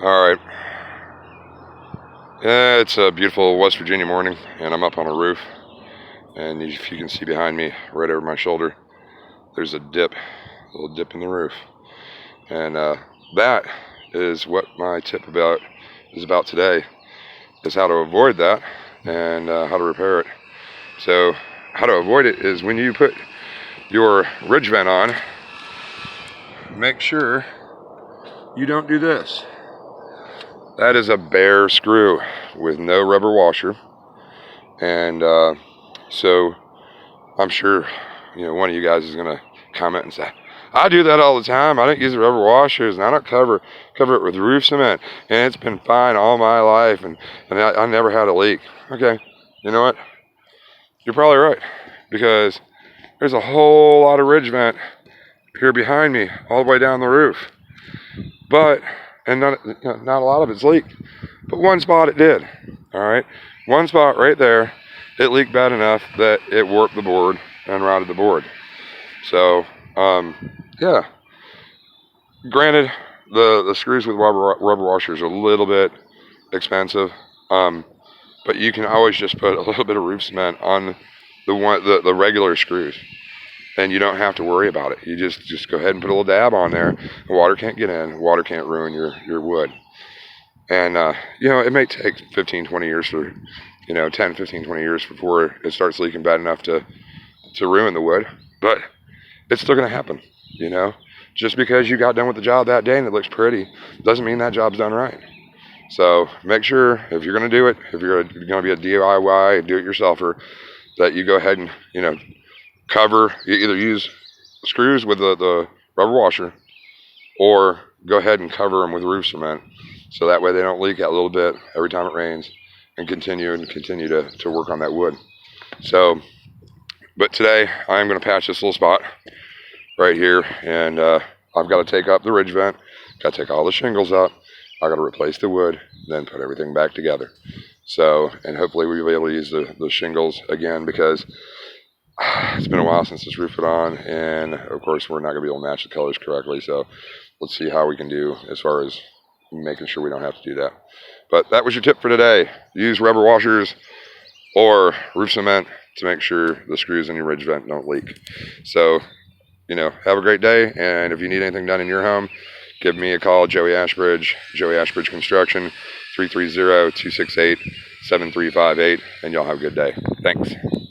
All right. Yeah, it's a beautiful West Virginia morning, and I'm up on a roof. And if you can see behind me, right over my shoulder, there's a little dip in the roof. And that is what my tip is about today, is how to avoid that and how to repair it. So how to avoid it is when you put your ridge vent on, make sure you don't do this. That is a bare screw with no rubber washer. And so I'm sure, one of you guys is going to comment and say, I do that all the time. I don't use the rubber washers, and I don't cover it with roof cement, and it's been fine all my life, and I never had a leak. Okay, you know what? You're probably right, because there's a whole lot of ridge vent here behind me, all the way down the roof. And not a lot of it's leaked, but one spot it did. All right, one spot right there, it leaked bad enough that it warped the board and rotted the board. So, yeah. Granted, the screws with rubber washers are a little bit expensive, but you can always just put a little bit of roof cement on the regular screws, and you don't have to worry about it. You just go ahead and put a little dab on there. The water can't get in. Water can't ruin your wood. And, it may take 15, 20 years 10, 15, 20 years before it starts leaking bad enough to ruin the wood. But it's still going to happen, Just because you got done with the job that day and it looks pretty doesn't mean that job's done right. So make sure, if you're going to do it, if you're going to be a DIY, do-it-yourselfer, that you go ahead and, cover, you either use screws with the rubber washer, or go ahead and cover them with roof cement, so that way they don't leak out a little bit every time it rains, and continue to work on that wood. So, but today I'm going to patch this little spot right here, and I've got to take up the ridge vent, got to take all the shingles up, I got to replace the wood, then put everything back together. So, and hopefully we'll be able to use the shingles again, because it's been a while since this roof put on, and of course we're not going to be able to match the colors correctly. So let's see how we can do as far as making sure we don't have to do that. But that was your tip for today. Use rubber washers or roof cement to make sure the screws in your ridge vent don't leak. So, have a great day. And if you need anything done in your home, give me a call, Joey Ashbridge Construction, 330-268-7358, and y'all have a good day. Thanks.